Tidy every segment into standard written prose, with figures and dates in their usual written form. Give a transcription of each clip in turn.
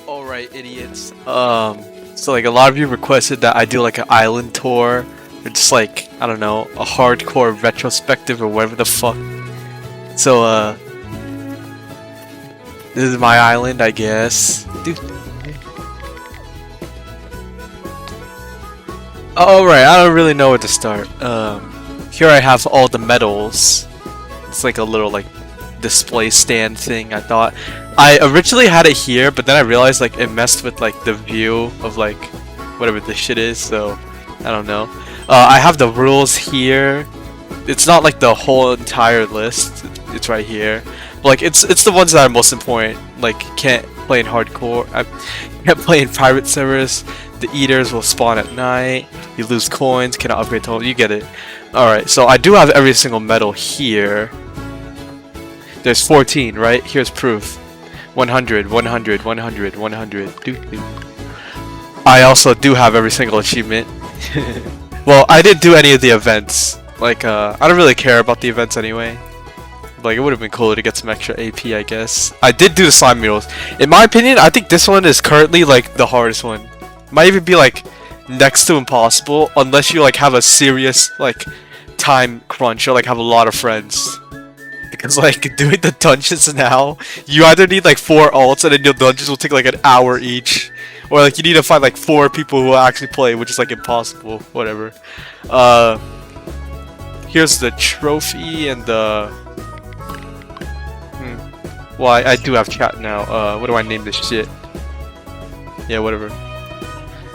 Alright, idiots. So like a lot of you requested that I do like an island tour, or just like, I don't know, a hardcore retrospective or whatever the fuck. So, this is my island, I guess. Dude. Alright, I don't really know where to start. Here I have all the medals. It's like a little like display stand thing. I originally had it here, but then I realized like it messed with like the view of like whatever this shit is, so I don't know. I have the rules here. It's not like the whole entire list. It's right here. But, like it's the ones that are most important. Like can't play in hardcore. I can't play in private servers. The eaters will spawn at night. You lose coins. Cannot upgrade total. You get it. Alright, so I do have every single medal here. There's 14, right? Here's proof. 100, 100, 100, 100. I also do have every single achievement. Well, I didn't do any of the events. Like, I don't really care about the events anyway. Like, it would have been cooler to get some extra AP, I guess. I did do the slime murals. In my opinion, I think this one is currently, like, the hardest one. Might even be, like, next to impossible, unless you, like, have a serious, like, time crunch or, like, have a lot of friends. Because, like, doing the dungeons now, you either need, like, 4 alts, and then your dungeons will take, like, an hour each. Or, like, you need to find, like, 4 people who will actually play, which is, like, impossible. Whatever. Here's the trophy and the... Well, I do have chat now. What do I name this shit? Yeah, whatever.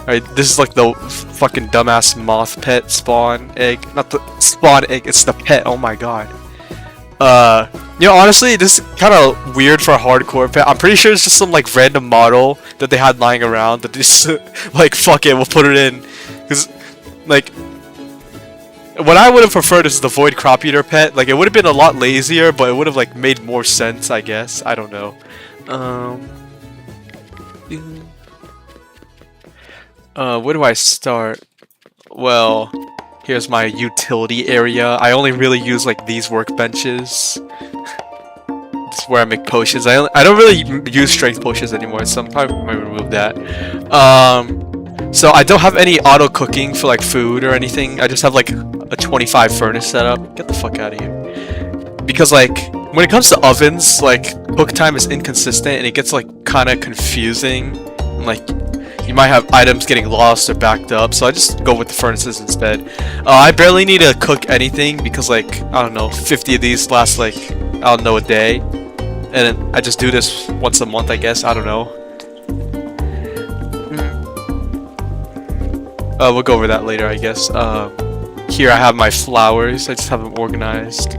Alright, this is, like, the fucking dumbass moth pet spawn egg. Not the spawn egg, it's the pet. Oh my god. You know, honestly, this is kind of weird for a hardcore pet. I'm pretty sure it's just some, like, random model that they had lying around that they just, like, fuck it, we'll put it in. Because, like, what I would have preferred is the Void Crop Eater pet. Like, it would have been a lot lazier, but it would have, like, made more sense, I guess. I don't know. Where do I start? Well... Here's my utility area. I only really use like these workbenches. This is where I make potions. I don't really use strength potions anymore, so I'm probably might remove that. So I don't have any auto cooking for like food or anything. I just have like a 25 furnace setup. Get the fuck out of here. Because like when it comes to ovens, like cook time is inconsistent and it gets like kind of confusing. And, like you might have items getting lost or backed up, so I just go with the furnaces instead. I barely need to cook anything because, like, I don't know, 50 of these last, like, I don't know, a day. And then I just do this once a month, I guess. I don't know. We'll go over that later, I guess. Here I have my flowers. I just have them organized.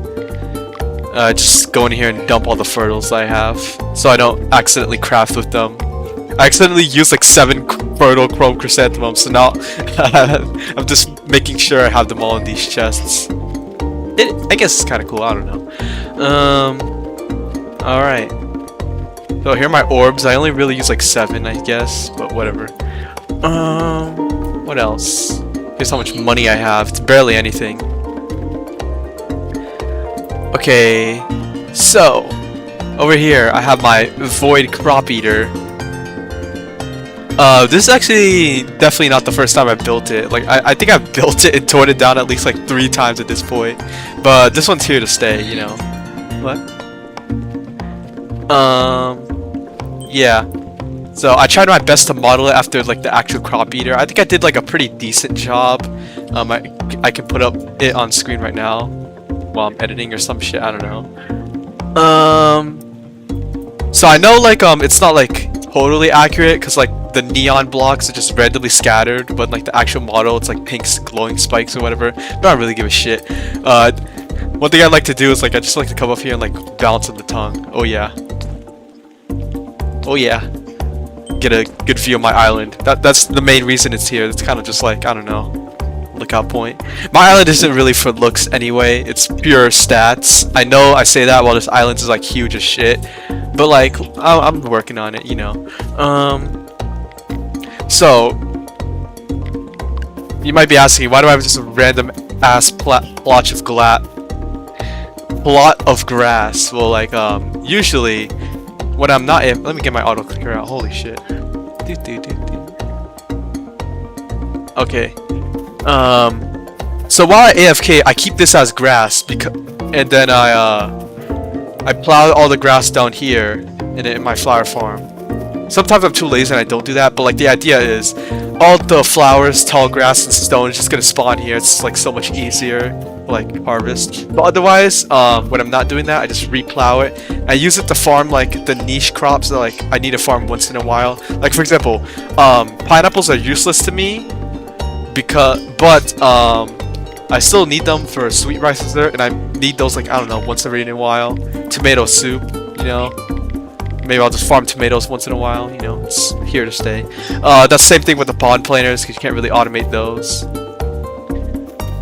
Just go in here and dump all the fertiles I have, so I don't accidentally craft with them. I accidentally used like 7 fertile chrome chrysanthemums, so now I'm just making sure I have them all in these chests. I guess it's kind of cool, I don't know. Alright. So here are my orbs. I only really use like 7, I guess, but whatever. What else? Here's how much money I have. It's barely anything. Okay, so over here I have my Void Crop Eater. This is actually definitely not the first time I built it. Like, I think I've built it and torn it down at least like 3 times at this point. But this one's here to stay, you know. What? Yeah. So I tried my best to model it after like the actual crop eater. I think I did like a pretty decent job. I can put up it on screen right now while I'm editing or some shit. I don't know. So I know like it's not like totally accurate because like the neon blocks are just randomly scattered, but like the actual model it's like pink glowing spikes or whatever. I don't really give a shit. One thing I like to do is like I just like to come up here and like bounce on the tongue. Oh yeah. Oh yeah. Get a good view of my island. That's the main reason it's here. It's kind of just like, I don't know, lookout point. My island isn't really for looks anyway. It's pure stats. I know I say that while this island is like huge as shit, but like I'm working on it, you know. So you might be asking, why do I have just a random ass plot of grass? Well, like usually when I'm not AFK, let me get my auto clicker out. Holy shit. Okay. So while I AFK, I keep this as grass and then I plow all the grass down here in my flower farm. Sometimes I'm too lazy and I don't do that, but like the idea is all the flowers, tall grass, and stone is just gonna spawn here. It's like so much easier to, like, harvest. But otherwise, when I'm not doing that, I just replow it. I use it to farm like the niche crops that like I need to farm once in a while. Like for example, pineapples are useless to me but I still need them for sweet rice dessert, and I need those like, I don't know, once every in a while. Tomato soup, you know. Maybe I'll just farm tomatoes once in a while, you know, it's here to stay. That's the same thing with the pond planters, because you can't really automate those.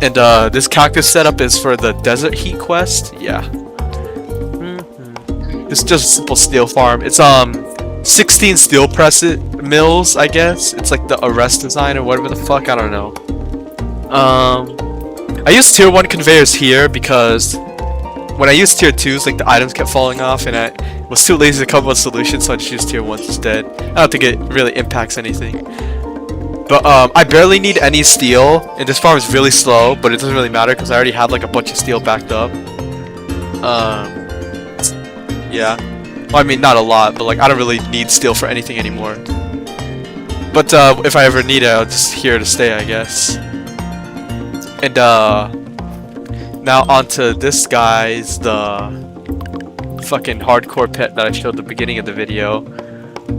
And this setup is for the desert heat quest, yeah. It's just a simple steel farm. It's 16 steel mills, I guess. It's like the arrest design or whatever the fuck, I don't know. I use tier 1 conveyors here because when I used tier 2s, like the items kept falling off and I was too lazy to come up with a solution, so I just used tier 1s instead. I don't think it really impacts anything. But I barely need any steel, and this farm is really slow, but it doesn't really matter because I already have like a bunch of steel backed up. Yeah. Well, I mean, not a lot, but like I don't really need steel for anything anymore. But if I ever need it, I'll just here to stay, I guess. And now onto this guy's the fucking hardcore pet that I showed at the beginning of the video.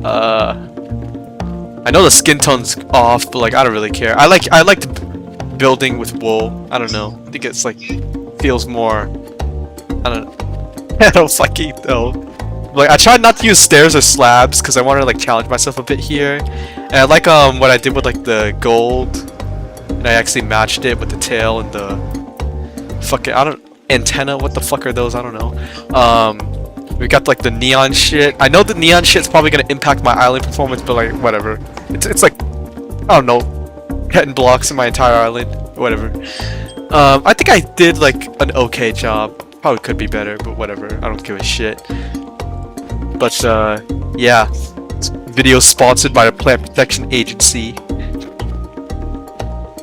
I know the skin tone's off, but like I don't really care. I like building with wool. I don't know. I think it's like feels more. I don't know. I don't fucking know. Like I tried not to use stairs or slabs because I wanted to like challenge myself a bit here. And I like what I did with like the gold, and I actually matched it with the tail and the fucking antenna. What the fuck are those? I don't know. We got like the neon shit. I know the neon shit's probably gonna impact my island performance, but like whatever. It's like I don't know, 10 blocks in my entire island, whatever. I think I did like an okay job. Probably could be better, but whatever. I don't give a shit. But yeah, this video sponsored by the Plant Protection Agency.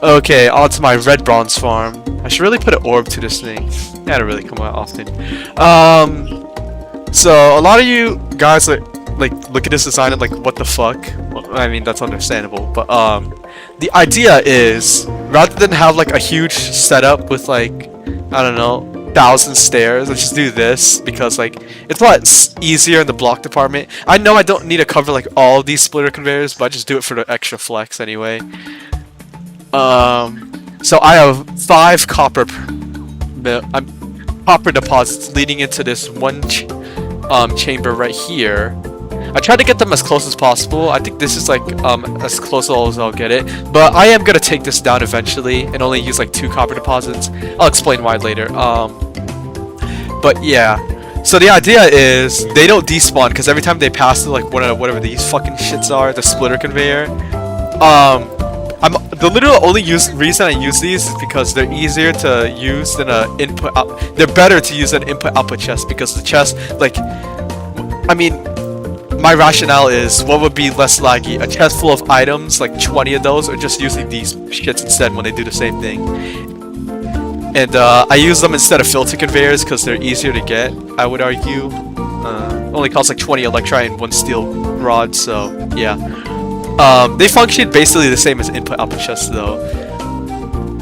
Okay, on to my red bronze farm. I should really put an orb to this thing. Yeah, I don't really come out often. So a lot of you guys like look at this design and like, what the fuck? Well, I mean, that's understandable, but the idea is rather than have like a huge setup with like, I don't know, 1,000 stairs, let's just do this because like it's a lot easier in the block department. I know I don't need to cover like all of these splitter conveyors, but I just do it for the extra flex anyway. So I have 5 copper deposits leading into this one chamber right here. I tried to get them as close as possible. I think this is like as close as I'll get it, but I am gonna take this down eventually and only use like 2 copper deposits. I'll explain why later. But yeah, so the idea is they don't despawn because every time they pass through like whatever these fucking shits are, the splitter conveyor. The literal only reason I use these is because they're easier to use than a input. They're better to use than input-output chest because the chest, like, I mean, my rationale is what would be less laggy: a chest full of items, like 20 of those, or just using these shits instead when they do the same thing. And I use them instead of filter conveyors because they're easier to get, I would argue. Only costs like 20 electri and 1 steel rod, so yeah. They function basically the same as input-output chests though.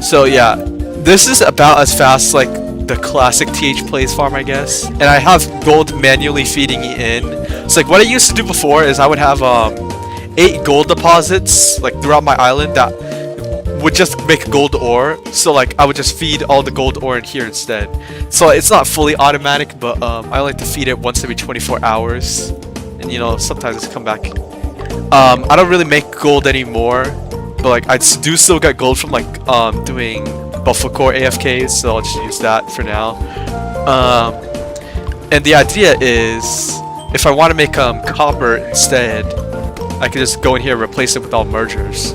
So yeah, this is about as fast like the classic TH Plays farm, I guess. And I have gold manually feeding in. So like what I used to do before is I would have 8 gold deposits like throughout my island that would just make gold ore. So like I would just feed all the gold ore in here instead. So it's not fully automatic, but I like to feed it once every 24 hours. And you know, sometimes it's come back. I don't really make gold anymore, but like I do still get gold from like doing Buffalo Core AFKs, so I'll just use that for now. And the idea is, if I want to make copper instead, I can just go in here and replace it with all mergers.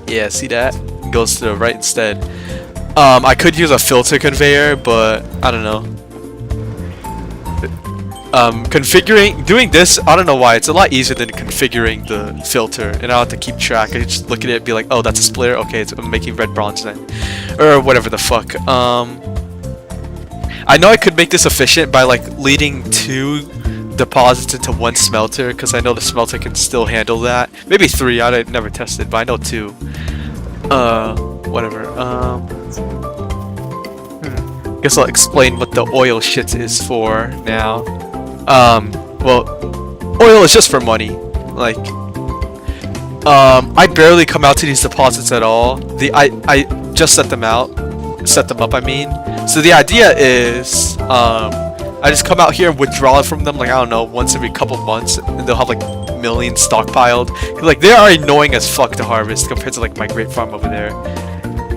Yeah, see that? It goes to the right instead. I could use a filter conveyor, but I don't know. doing this, I don't know why, it's a lot easier than configuring the filter, and I don't have to keep track. I just look at it and be like, oh, that's a splitter, okay, I'm making red bronze then. Or whatever the fuck. I know I could make this efficient by like leading 2 deposits into 1 smelter, because I know the smelter can still handle that. Maybe 3, I never tested, but I know 2. Whatever. Guess I'll explain what the oil shit is for now. Well, oil is just for money. Like, I barely come out to these deposits at all. I just set them up, I mean. So the idea is, I just come out here and withdraw from them, like, I don't know, once every couple months, and they'll have like millions stockpiled. Like, they are annoying as fuck to harvest compared to like my grape farm over there.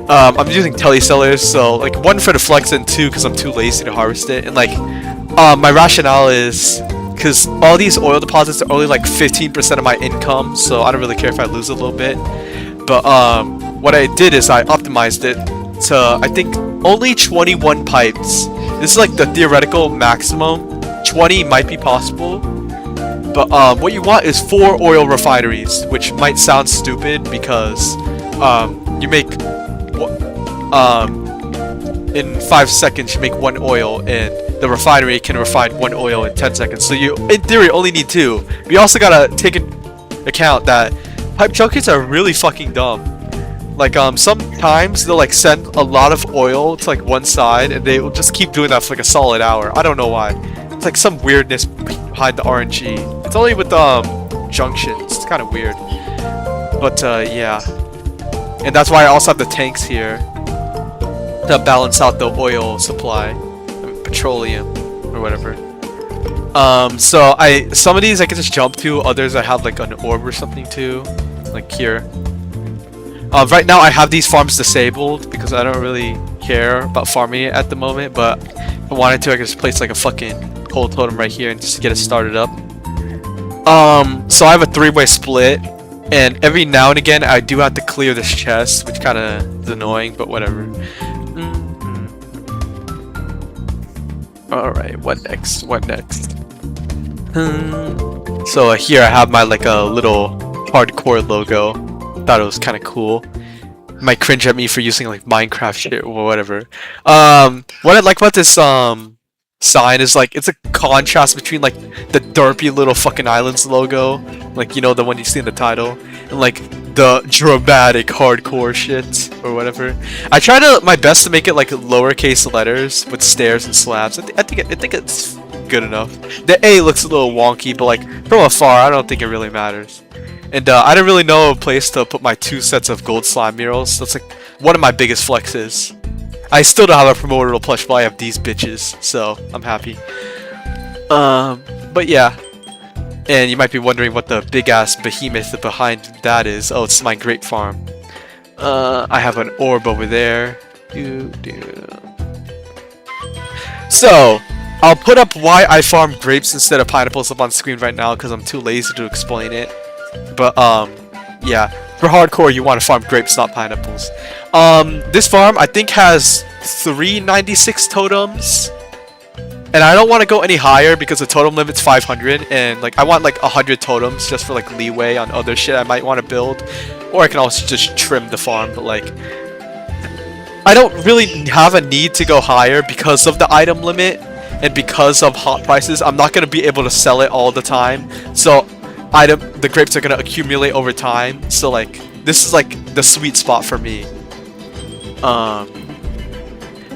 I'm using telesellers, so like 1 for the flex and 2 because I'm too lazy to harvest it. And like, my rationale is because all these oil deposits are only like 15% of my income, so I don't really care if I lose a little bit. But what I did is I optimized it to, I think, only 21 pipes. This is like the theoretical maximum. 20 might be possible, but what you want is 4 oil refineries, which might sound stupid because you make in 5 seconds you make 1 oil, and the refinery can refine 1 oil in 10 seconds. So you, in theory, only need 2. But you also gotta take into account that pipe junkies are really fucking dumb. Like, sometimes they'll like send a lot of oil to like one side, and they will just keep doing that for like a solid hour. I don't know why. It's like some weirdness behind the RNG. It's only with junctions. It's kind of weird. But yeah, and that's why I also have the tanks here to balance out the oil supply, petroleum or whatever. So some of these I can just jump to. Others I have like an orb or something to, like here. Right now I have these farms disabled because I don't really care about farming it at the moment, but if I wanted to, I could just place like a fucking coal totem right here and just get it started up. So I have a 3-way split, and every now and again I do have to clear this chest, which kind of is annoying, but whatever. Alright, what next? What next? So here I have my like a little hardcore logo. Thought it was kind of cool. Might cringe at me for using like Minecraft shit or whatever. What I like about this sign is like it's a contrast between like the derpy little fucking islands logo, like, you know, the one you see in the title, and like the dramatic hardcore shit or whatever. I try my best to make it like lowercase letters with stairs and slabs. I think it's good enough. The A looks a little wonky, but like from afar, I don't think it really matters. And I didn't really know a place to put my 2 sets of gold slime murals. That's like one of my biggest flexes. I still don't have a promotional plush, but I have these bitches, so I'm happy. But yeah. And you might be wondering what the big ass behemoth behind that is. Oh, it's my grape farm. I have an orb over there. So, I'll put up why I farm grapes instead of pineapples up on screen right now because I'm too lazy to explain it. But yeah, for hardcore you want to farm grapes, not pineapples. This farm I think has 396 totems, and I don't want to go any higher because the totem limit's 500, and like I want like 100 totems just for like leeway on other shit I might want to build, or I can also just trim the farm. But like I don't really have a need to go higher because of the item limit and because of hot prices. I'm not gonna be able to sell it all the time, so the grapes are gonna accumulate over time, so like this is like the sweet spot for me.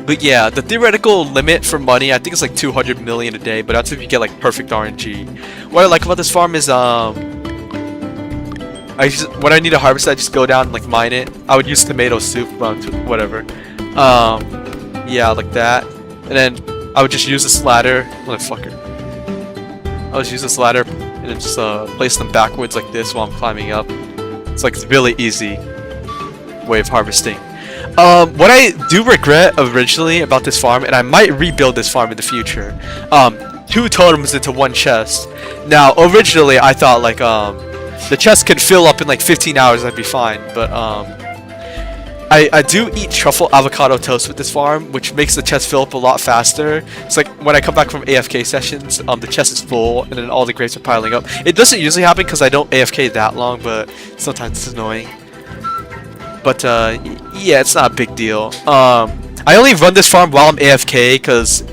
But yeah, the theoretical limit for money I think is like 200 million a day, but that's if you get like perfect RNG. What I like about this farm is when I need to harvest, I just go down and like mine it. I would use tomato soup, whatever. Yeah, like that, and then I would just use this ladder. Motherfucker. I would just use this ladder and then just place them backwards like this while I'm climbing up. It's like a really easy way of harvesting. What I do regret originally about this farm, and I might rebuild this farm in the future, 2 totems into 1 chest. Now originally I thought like the chest could fill up in like 15 hours, I'd be fine, but I do eat truffle avocado toast with this farm, which makes the chest fill up a lot faster. It's like when I come back from AFK sessions, the chest is full and then all the grapes are piling up. It doesn't usually happen because I don't AFK that long, but sometimes it's annoying. But yeah, it's not a big deal. I only run this farm while I'm AFK because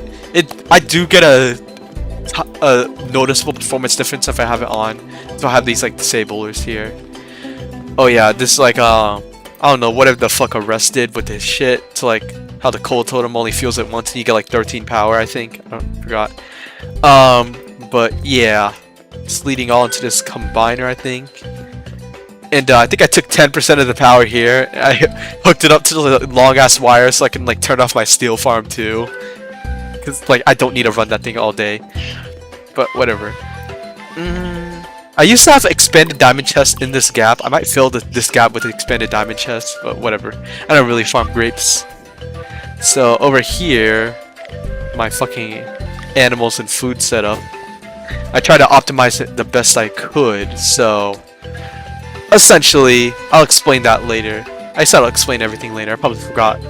I do get a noticeable performance difference if I have it on. So I have these like disablers here. Oh yeah, this is like I don't know whatever the fuck Arrest did with this shit to like how the cold totem only feels it once and you get like 13 power, I think. I forgot. But yeah, it's leading all into this combiner, I think. And I think I took 10% of the power here. I hooked it up to the long ass wire so I can like turn off my steel farm too. Cause like I don't need to run that thing all day. But whatever. I used to have expanded diamond chest in this gap. I might fill this gap with an expanded diamond chest, but whatever. I don't really farm grapes. So over here, my fucking animals and food setup. I try to optimize it the best I could. So essentially, I'll explain that later. I said I'll explain everything later. I probably forgot.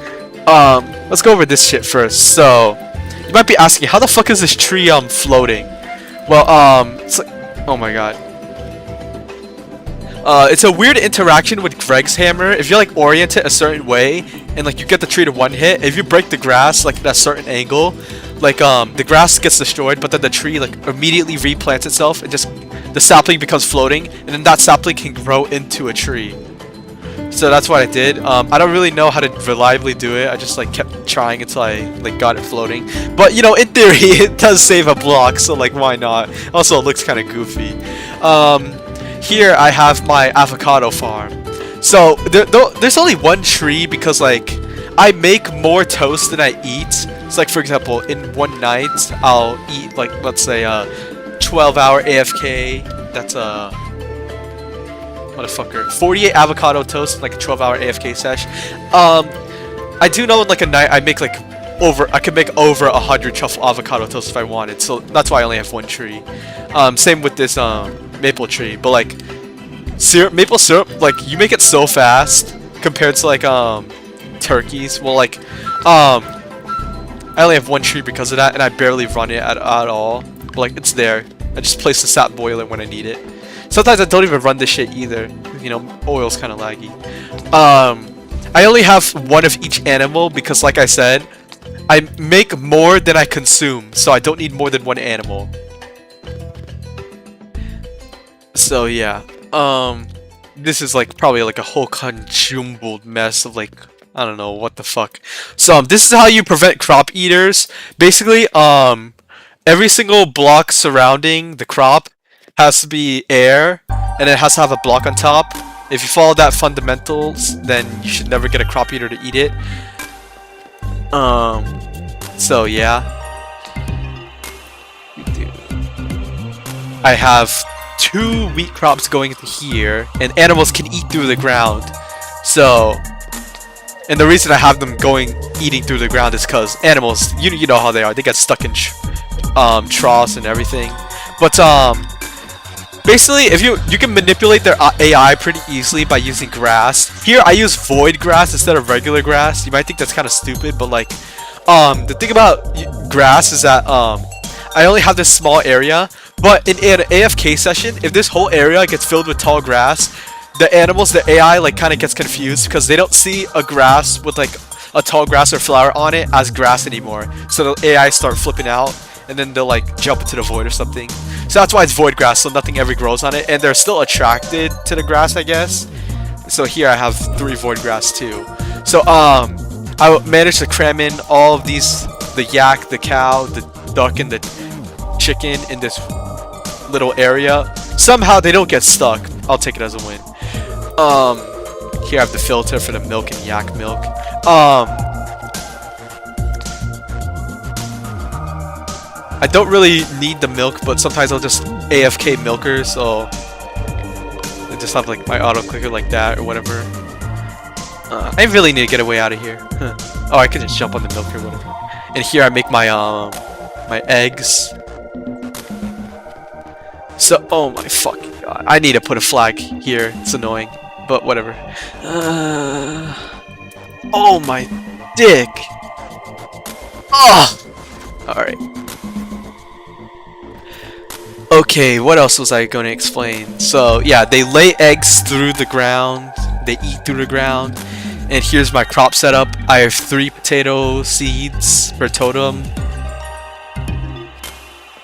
Let's go over this shit first. So you might be asking, how the fuck is this tree floating? Well, it's like, oh my god. It's a weird interaction with Greg's hammer. If you like orient it a certain way and like you get the tree to one hit, if you break the grass like at a certain angle, like the grass gets destroyed, but then the tree like immediately replants itself and just the sapling becomes floating, and then that sapling can grow into a tree. So that's what I did. I don't really know how to reliably do it. I just like kept trying until I like got it floating. But you know, in theory, it does save a block, so like why not? Also, it looks kind of goofy. Here I have my avocado farm. So there's only one tree because like I make more toast than I eat. So like for example, in one night I'll eat like let's say 12-hour AFK. That's a motherfucker. 48 avocado toast, like a 12-hour AFK sesh. I do know in like a night I make like I could make over 100 truffle avocado toast if I wanted. So that's why I only have one tree. Same with this maple tree, but like maple syrup, like you make it so fast compared to like turkeys. Well, like I only have one tree because of that, and I barely run it at all. But like it's there. I just place the sap boiler when I need it. Sometimes I don't even run this shit either. You know, oil's kind of laggy. I only have one of each animal because, like I said, I make more than I consume, so I don't need more than one animal. So yeah, this is like probably like a whole conjumbled mess of like I don't know what the fuck. So this is how you prevent crop eaters. Basically, every single block surrounding the crop has to be air, and it has to have a block on top. If you follow that fundamentals, then you should never get a crop eater to eat it. So yeah. I have 2 wheat crops going into here, and animals can eat through the ground. So, and the reason I have them eating through the ground is because animals, you know how they are. They get stuck in troughs and everything. But basically, if you can manipulate their AI pretty easily by using grass. Here, I use void grass instead of regular grass. You might think that's kind of stupid, but like, the thing about grass is that I only have this small area. But in an AFK session, if this whole area gets filled with tall grass, the animals, the AI, like kind of gets confused because they don't see a grass with like a tall grass or flower on it as grass anymore. So the AI start flipping out, and then they'll like jump into the void or something. So that's why it's void grass, so nothing ever grows on it, and they're still attracted to the grass, I guess. So here I have 3 void grass too. So I managed to cram in all of these, the yak, the cow, the duck, and the chicken in this little area. Somehow they don't get stuck. I'll take it as a win. Here I have the filter for the milk and yak milk. I don't really need the milk, but sometimes I'll just AFK milker, so I just have like my auto clicker like that or whatever. I really need to get away out of here. Oh, I can just jump on the milk or whatever. And here I make my my eggs. So, oh my fucking god. I need to put a flag here. It's annoying, but whatever. Oh my dick! Ugh! Alright. Okay, what else was I going to explain? So, yeah, they lay eggs through the ground. They eat through the ground. And here's my crop setup. I have 3 potato seeds per totem.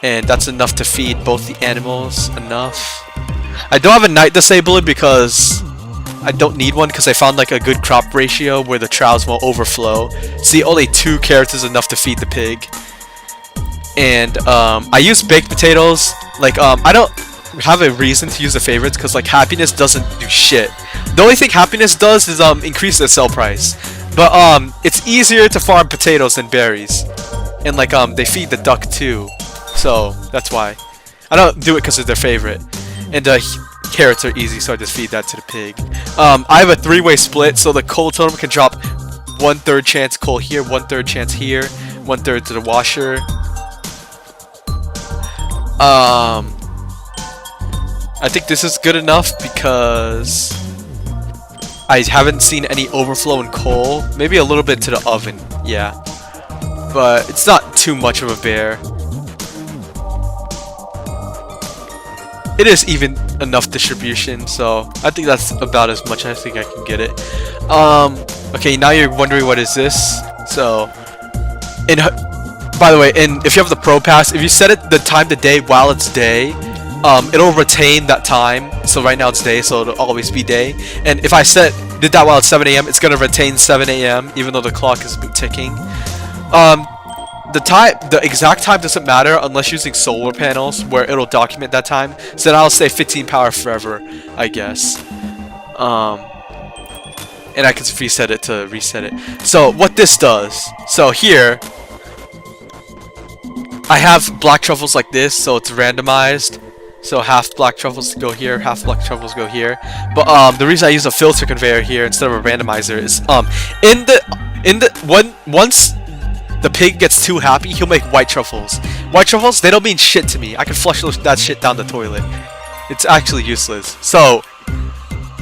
And that's enough to feed both the animals. Enough. I don't have a night disabler because I don't need one because I found like a good crop ratio where the troughs won't overflow. See, only 2 carrots is enough to feed the pig. And I use baked potatoes. Like I don't have a reason to use the favorites because like happiness doesn't do shit. The only thing happiness does is increase the sell price. But it's easier to farm potatoes than berries. And like they feed the duck too. So that's why. I don't do it because it's their favorite. And carrots are easy, so I just feed that to the pig. I have a 3-way split, so the coal totem can drop 1/3 chance coal here, 1/3 chance here, 1/3 to the washer. I think this is good enough because I haven't seen any overflow in coal. Maybe a little bit to the oven, yeah. But it's not too much of a bear. It is even enough distribution, so I think that's about as much as I think I can get it. Okay, now you're wondering what is this? So, by the way, and if you have the Pro Pass, if you set it the time to day while it's day, it'll retain that time. So right now it's day, so it'll always be day. And if I did that while it's 7 AM, it's gonna retain 7 AM, even though the clock is ticking. The exact time doesn't matter unless using solar panels, where it'll document that time. So then I'll say 15 power forever, I guess. And I can reset it to reset it. So what this does, so here, I have black truffles like this, so it's randomized. So half black truffles go here, half black truffles go here. But the reason I use a filter conveyor here instead of a randomizer is once the pig gets too happy, he'll make white truffles. White truffles, they don't mean shit to me. I can flush that shit down the toilet. It's actually useless. So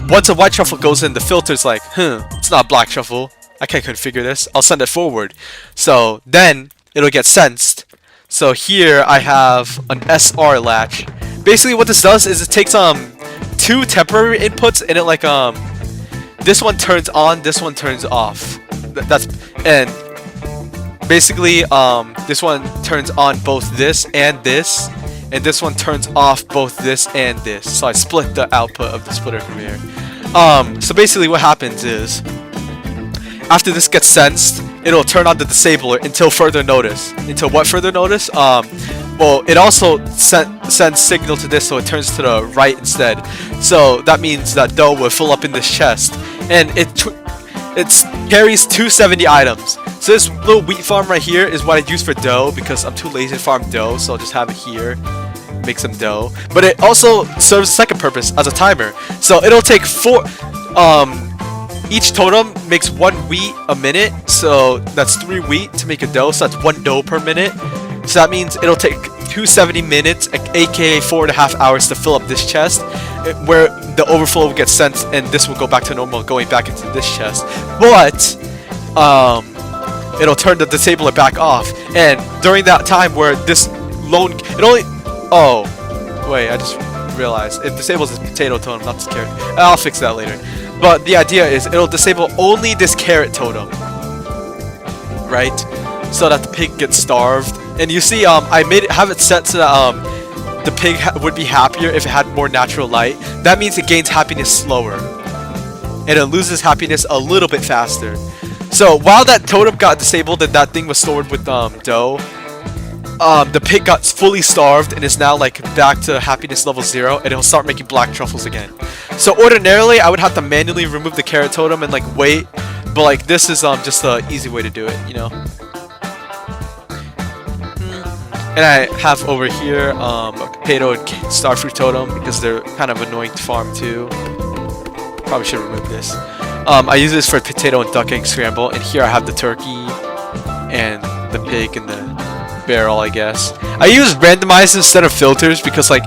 once a white truffle goes in, the filter's like, it's not black truffle. I can't configure this. I'll send it forward. So then it'll get sensed. So here I have an SR latch. Basically what this does is it takes 2 temporary inputs and it like this one turns on, this one turns off. And basically this one turns on both this, and this one turns off both this and this. So I split the output of the splitter conveyor. So basically what happens is after this gets sensed, it'll turn on the disabler until further notice. Until what further notice? Well, it also sends signal to this, so it turns to the right instead. So that means that dough will fill up in this chest, and it carries 270 items. So this little wheat farm right here is what I use for dough because I'm too lazy to farm dough, so I'll just have it here, make some dough. But it also serves a second purpose as a timer. So it'll take 4. Each totem makes 1 wheat a minute, so that's 3 wheat to make a dough, so that's 1 dough per minute. So that means it'll take 270 minutes, aka 4.5 hours to fill up this chest, where the overflow will get sent, and this will go back to normal, going back into this chest. But it'll turn the disabler back off, and during that time where this I just realized it disables this potato totem, not this carrot. I'll fix that later. But the idea is it'll disable only this carrot totem, right? So that the pig gets starved. And you see, I have it set so that the pig would be happier if it had more natural light. That means it gains happiness slower, and it loses happiness a little bit faster. So while that totem got disabled and that thing was stored with dough, the pig got fully starved and is now like back to happiness level 0, and it'll start making black truffles again. So ordinarily I would have to manually remove the carrot totem and like wait, but like this is just the easy way to do it, you know. And I have over here a potato and starfruit totem because they're kind of annoying to farm too. Probably should remove this. I use this for potato and duck egg scramble, and here I have the turkey and the pig and the barrel, I guess. I use randomizers instead of filters because like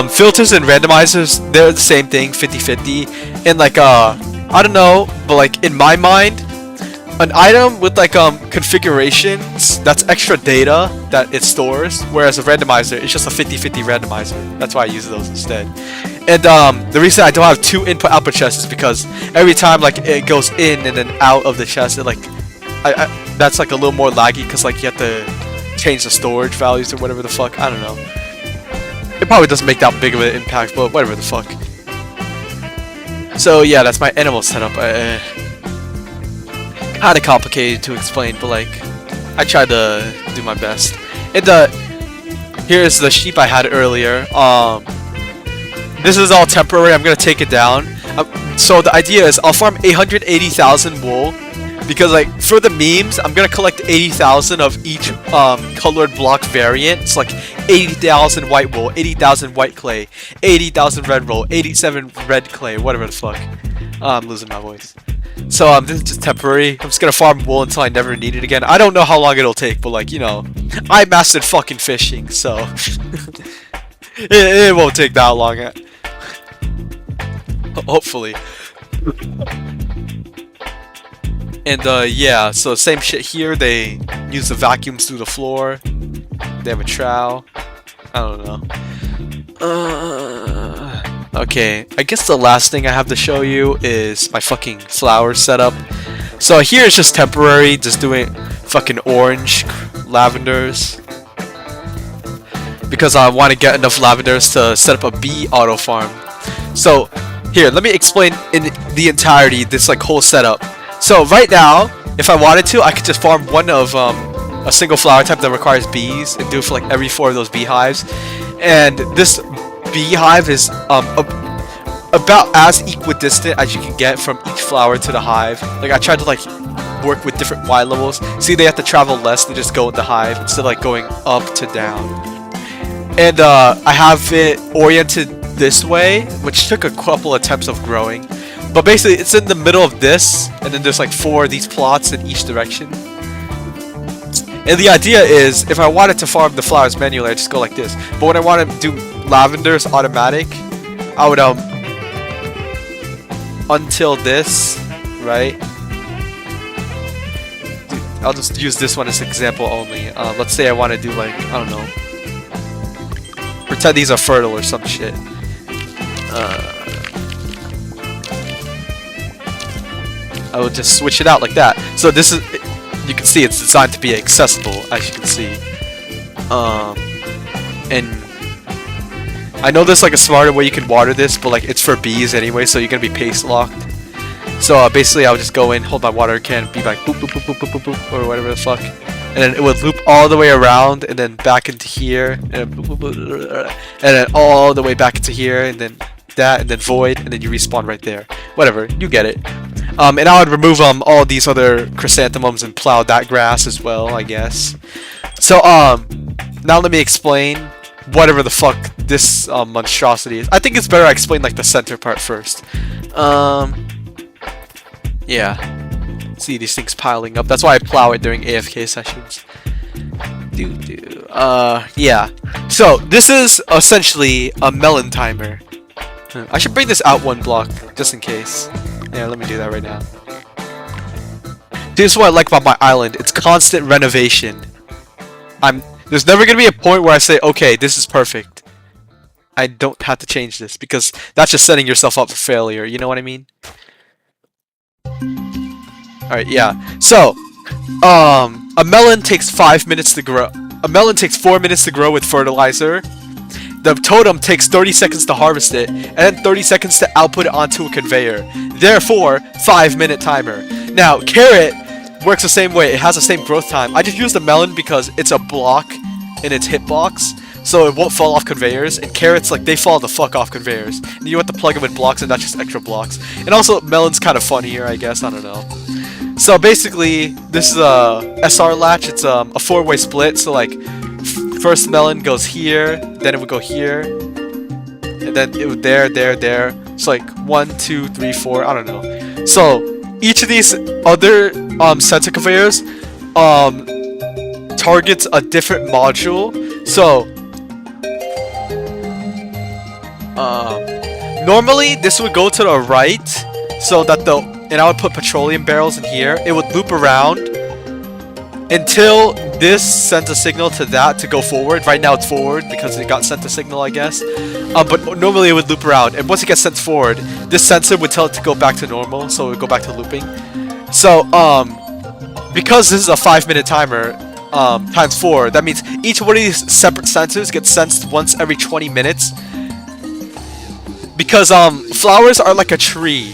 filters and randomizers, they're the same thing, 50-50. And like I don't know, but like in my mind, an item with like configurations, that's extra data that it stores, whereas a randomizer is just a 50-50 randomizer. That's why I use those instead. And the reason I don't have 2 input output chests is because every time like it goes in and then out of the chest, it like that's like a little more laggy because like you have to change the storage values or whatever the fuck. I don't know. It probably doesn't make that big of an impact, but whatever the fuck. So yeah, that's my animal setup. Kinda complicated to explain, but like I tried to do my best. And here's the sheep I had earlier. This is all temporary. I'm gonna take it down. So the idea is I'll farm 880,000 wool because like for the memes I'm gonna collect 80,000 of each colored block variant. It's like 80,000 white wool, 80,000 white clay, 80,000 red wool, 87 red clay, whatever the fuck. I'm losing my voice. So this is just temporary. I'm just gonna farm wool until I never need it again. I don't know how long it'll take, but like, you know, I mastered fucking fishing, so it won't take that long. Hopefully. And yeah, so same shit here. They use the vacuums through the floor. They have a trowel. I don't know. Okay, I guess the last thing I have to show you is my fucking flower setup. So here it's just temporary, just doing fucking orange lavenders. Because I want to get enough lavenders to set up a bee auto farm. So here, let me explain in the entirety this like whole setup. So right now, if I wanted to, I could just farm one of a single flower type that requires bees and do it for like every 4 of those beehives. And this beehive is about as equidistant as you can get from each flower to the hive. Like I tried to like work with different Y levels. See, they have to travel less to just go in the hive instead of like going up to down. And I have it oriented this way, which took a couple attempts of growing. But basically, it's in the middle of this, and then there's like 4 of these plots in each direction. And the idea is, if I wanted to farm the flowers manually, I just go like this. But when I want to do lavenders automatic, I would until this, right? I'll just use this one as an example only. Let's say I want to do like, I don't know, pretend these are fertile or some shit. I will just switch it out like that. So this is, you can see it's designed to be accessible, as you can see. And I know there's like a smarter way you can water this, but like it's for bees anyway, so you're gonna be paste locked. So basically, I would just go in, hold my water can, be like boop boop boop boop boop boop boop, or whatever the fuck, and then it would loop all the way around, and then back into here, and boop, boop, boop, and then all the way back into here, and then that, and then void, and then you respawn right there. Whatever, you get it. And I would remove all these other chrysanthemums and plow that grass as well, I guess. So now let me explain whatever the fuck this monstrosity is. I think it's better I explain like the center part first. Yeah. See these things piling up. That's why I plow it during AFK sessions. Yeah. So this is essentially a melon timer. I should bring this out 1 block just in case. Yeah, let me do that right now. This is what I like about my island. It's constant renovation. There's never gonna be a point where I say, okay, this is perfect. I don't have to change this because that's just setting yourself up for failure. You know what I mean? Alright, yeah. So, a melon takes 5 minutes to grow. A melon takes 4 minutes to grow with fertilizer. The totem takes 30 seconds to harvest it, and then 30 seconds to output it onto a conveyor. Therefore, 5-minute timer. Now, carrot works the same way. It has the same growth time. I just use the melon because it's a block in its hitbox, so it won't fall off conveyors. And carrots, like, they fall the fuck off conveyors. And you have to plug them in blocks and not just extra blocks. And also, melon's kind of funnier, I guess. I don't know. So basically, this is a SR latch. It's a 4-way split. So like, first melon goes here, then it would go here, and then it would there. It's like 1, 2, 3, 4. I don't know. So each of these other sensor conveyors targets a different module. So normally this would go to the right, so that the and I would put petroleum barrels in here. It would loop around until this sent a signal to that to go forward. Right now it's forward because it got sent a signal, I guess. But normally it would loop around, and once it gets sent forward, this sensor would tell it to go back to normal, so it would go back to looping. So, because this is a 5-minute timer, times 4, that means each one of these separate sensors gets sensed once every 20 minutes. Because, flowers are like a tree.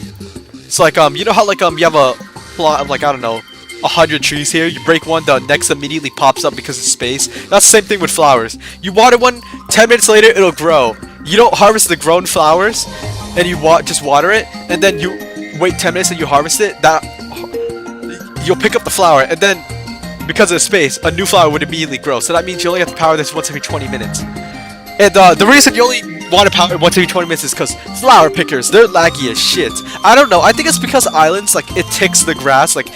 It's like, you know how, like, you have a plot of, like, I don't know, 100 trees here, you break one, the next immediately pops up because of space. That's the same thing with flowers. You water one, 10 minutes later, it'll grow. You don't harvest the grown flowers, and you just water it, and then you wait 10 minutes and you harvest it, you'll pick up the flower, and then, because of space, a new flower would immediately grow. So that means you only have to power this once every 20 minutes. And the reason you only want to power it once every 20 minutes is because flower pickers, they're laggy as shit. I don't know, I think it's because islands, like, it ticks the grass, like,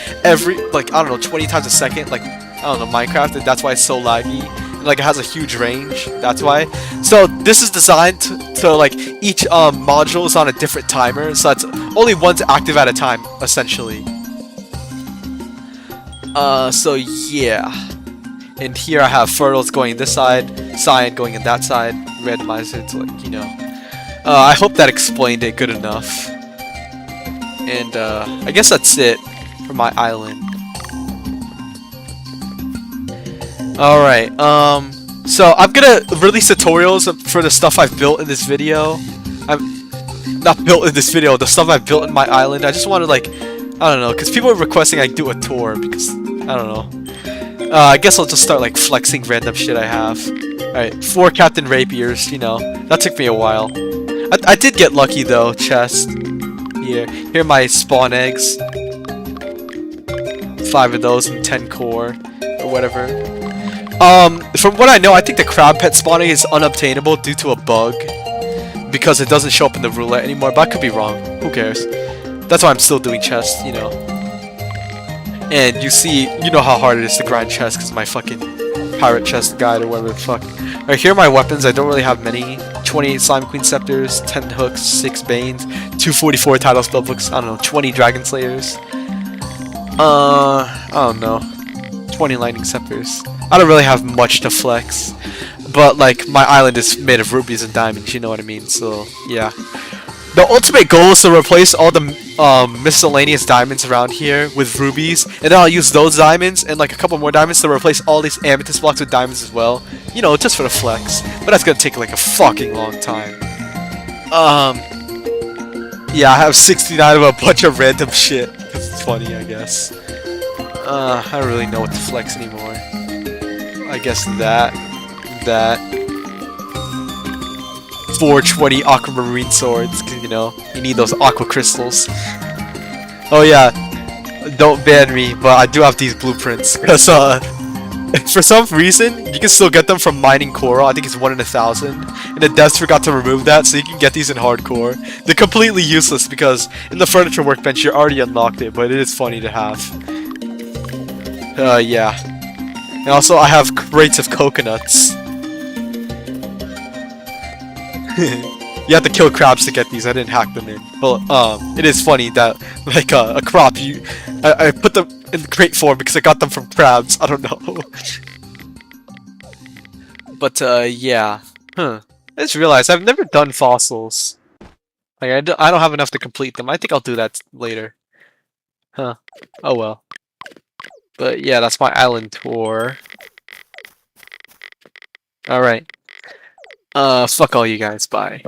like, I don't know, 20 times a second, like, I don't know, Minecraft, and that's why it's so laggy. And, like, it has a huge range, that's why. So, this is designed to like, each module is on a different timer, so it's only one's active at a time, essentially. So, yeah. And here I have fertiles going this side, cyan going in that side, randomizer to, like, you know. I hope that explained it good enough. And I guess that's it for my island. Alright, so I'm gonna release tutorials for the stuff I've built in this video. I'm not built in this video, the stuff I've built in my island. I just want to, like, I don't know, because people are requesting I do a tour because, I don't know. I guess I'll just start, like, flexing random shit I have. Alright, 4 Captain Rapiers, you know. That took me a while. I did get lucky, though. Chest. Here are my spawn eggs. 5 of those and 10 core. Or whatever. From what I know, I think the crab pet spawning is unobtainable due to a bug. Because it doesn't show up in the roulette anymore, but I could be wrong. Who cares? That's why I'm still doing chests, you know. And you know how hard it is to grind chests because my fucking pirate chest guide or whatever the fuck. Alright, here are my weapons. I don't really have many. 28 Slime Queen Scepters, 10 hooks, 6 Banes, 244 Tidal Spellbooks, I don't know, 20 Dragon Slayers. I don't know. 20 Lightning Scepters. I don't really have much to flex. But, like, my island is made of rubies and diamonds, you know what I mean? So, yeah. The ultimate goal is to replace all the miscellaneous diamonds around here with rubies, and then I'll use those diamonds and like a couple more diamonds to replace all these amethyst blocks with diamonds as well. You know, just for the flex. But that's gonna take like a fucking long time. Yeah, I have 69 of a bunch of random shit because it's funny, I guess. I don't really know what to flex anymore. I guess that. 420 aquamarine swords, cause you know, you need those aqua crystals. Oh yeah, don't ban me, but I do have these blueprints, because for some reason, you can still get them from mining coral. I think it's 1 in 1,000, and the devs forgot to remove that, so you can get these in hardcore. They're completely useless, because in the furniture workbench, you already unlocked it, but it is funny to have. Yeah. And also, I have crates of coconuts. You have to kill crabs to get these. I didn't hack them in. Well, it is funny that, like, a crop, I put them in crate form because I got them from crabs. I don't know. But, yeah. I just realized I've never done fossils. Like, I don't have enough to complete them. I think I'll do that later. Oh well. But, yeah, that's my island tour. Alright. Fuck all you guys. Bye.